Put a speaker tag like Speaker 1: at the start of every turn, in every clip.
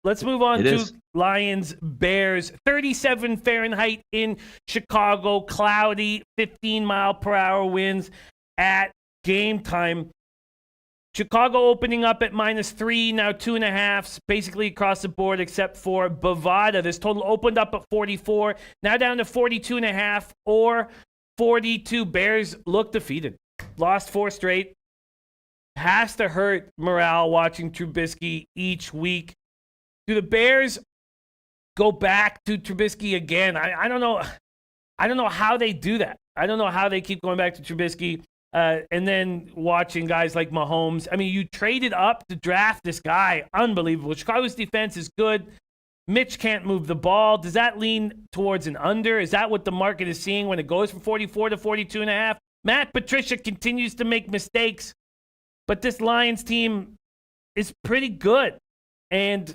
Speaker 1: Let's move on
Speaker 2: It
Speaker 1: to
Speaker 2: is.
Speaker 1: Lions-Bears. 37 Fahrenheit in Chicago. Cloudy, 15-mile-per-hour winds at game time. Chicago opening up at -3, now 2.5, basically across the board except for Bovada. This total opened up at 44, now down to 42.5 or 42. Bears look defeated. Lost 4 straight. Has to hurt morale watching Trubisky each week. Do the Bears go back to Trubisky again? I don't know. I don't know how they do that. I don't know how they keep going back to Trubisky. And then watching guys like Mahomes. I mean, you traded up to draft this guy. Unbelievable. Chicago's defense is good. Mitch can't move the ball. Does that lean towards an under? Is that what the market is seeing when it goes from 44 to 42.5? Matt Patricia continues to make mistakes, but this Lions team is pretty good. And,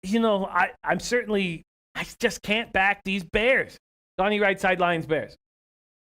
Speaker 1: you know, I just can't back these Bears. Donnie Rightside, Lions, Bears.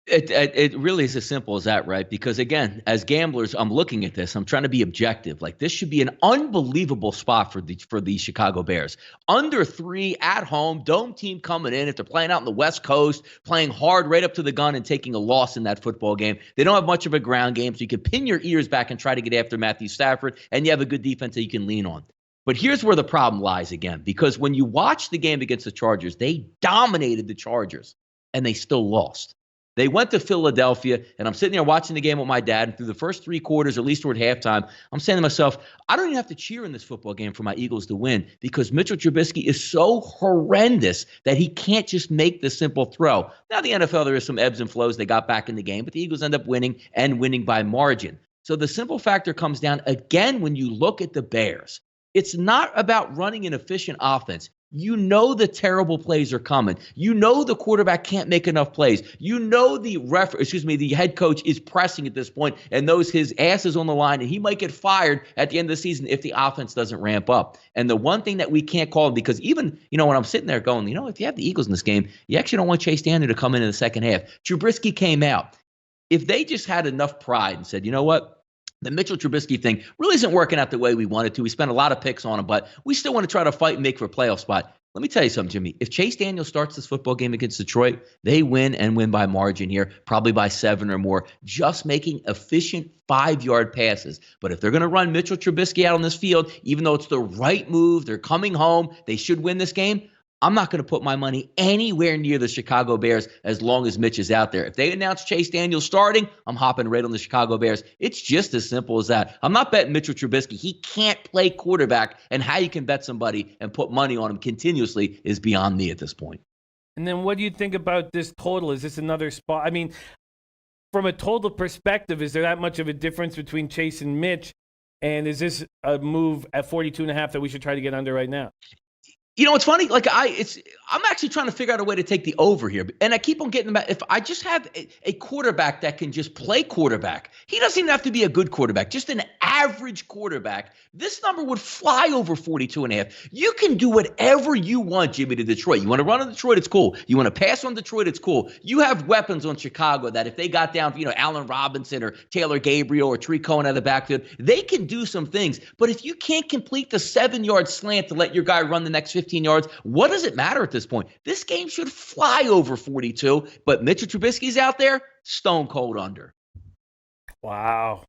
Speaker 2: It really is as simple as that, right? Because, again, as gamblers, I'm looking at this. I'm trying to be objective. Like, this should be an unbelievable spot for the Chicago Bears. Under 3 at home, dome team coming in. If they're playing out in the West Coast, playing hard right up to the gun and taking a loss in that football game. They don't have much of a ground game, so you can pin your ears back and try to get after Matthew Stafford, and you have a good defense that you can lean on. But here's where the problem lies again, because when you watch the game against the Chargers, they dominated the Chargers, and they still lost. They went to Philadelphia, and I'm sitting there watching the game with my dad, and through the first 3 quarters, or at least toward halftime, I'm saying to myself, I don't even have to cheer in this football game for my Eagles to win because Mitchell Trubisky is so horrendous that he can't just make the simple throw. Now, the NFL, there is some ebbs and flows. They got back in the game, but the Eagles end up winning and winning by margin. So the simple factor comes down, again, when you look at the Bears, it's not about running an efficient offense. You know the terrible plays are coming. You know the quarterback can't make enough plays. You know the head coach is pressing at this point and knows his ass is on the line and he might get fired at the end of the season if the offense doesn't ramp up. And the one thing that we can't call, because even, when I'm sitting there going, if you have the Eagles in this game, you actually don't want Chase Daniel to come in the second half. Trubisky came out. If they just had enough pride and said, you know what? The Mitchell Trubisky thing really isn't working out the way we wanted to. We spent a lot of picks on him, but we still want to try to fight and make for a playoff spot. Let me tell you something, Jimmy. If Chase Daniel starts this football game against Detroit, they win and win by margin here, probably by 7 or more, just making efficient 5-yard passes. But if they're going to run Mitchell Trubisky out on this field, even though it's the right move, they're coming home, they should win this game, I'm not going to put my money anywhere near the Chicago Bears as long as Mitch is out there. If they announce Chase Daniel starting, I'm hopping right on the Chicago Bears. It's just as simple as that. I'm not betting Mitchell Trubisky. He can't play quarterback, and how you can bet somebody and put money on him continuously is beyond me at this point.
Speaker 1: And then what do you think about this total? Is this another spot? I mean, from a total perspective, is there that much of a difference between Chase and Mitch? And is this a move at 42.5 that we should try to get under right now?
Speaker 2: It's funny. I'm actually trying to figure out a way to take the over here, and I keep on getting about. If I just have a quarterback that can just play quarterback, he doesn't even have to be a good quarterback. Just an average quarterback, this number would fly over 42.5. You can do whatever you want, Jimmy, to Detroit. You want to run on Detroit, it's cool. You want to pass on Detroit, it's cool. You have weapons on Chicago that if they got down, Allen Robinson or Taylor Gabriel or Tree Cohen out of the backfield, they can do some things. But if you can't complete the 7-yard slant to let your guy run the next 15 yards, what does it matter at this point? This game should fly over 42, but Mitchell Trubisky's out there, stone cold under.
Speaker 1: Wow.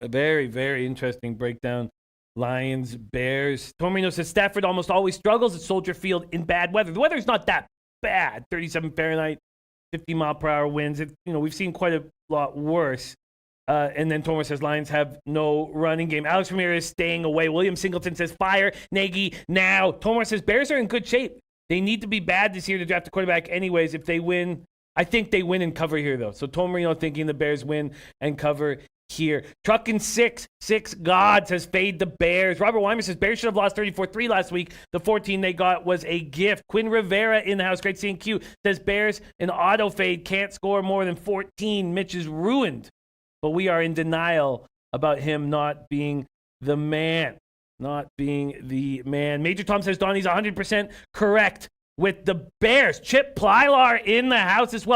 Speaker 1: A very, very interesting breakdown. Lions, Bears. Tormino says Stafford almost always struggles at Soldier Field in bad weather. The weather's not that bad. 37 Fahrenheit, 50-mile-per-hour winds. We've seen quite a lot worse. And then Tomer says Lions have no running game. Alex Ramirez staying away. William Singleton says fire Nagy now. Tomer says Bears are in good shape. They need to be bad this year to draft a quarterback anyways. If they win, I think they win and cover here, though. So Tomer thinking the Bears win and cover here. Truckin' six gods has fade the Bears. Robert Weimer says Bears should have lost 34-3 last week. The 14 they got was a gift. Quinn Rivera in the house. Great seeing Q says Bears an auto fade can't score more than 14. Mitch is ruined. But we are in denial about him not being the man. Major Tom says Donnie's 100% correct with the Bears. Chip Plylar in the house as well.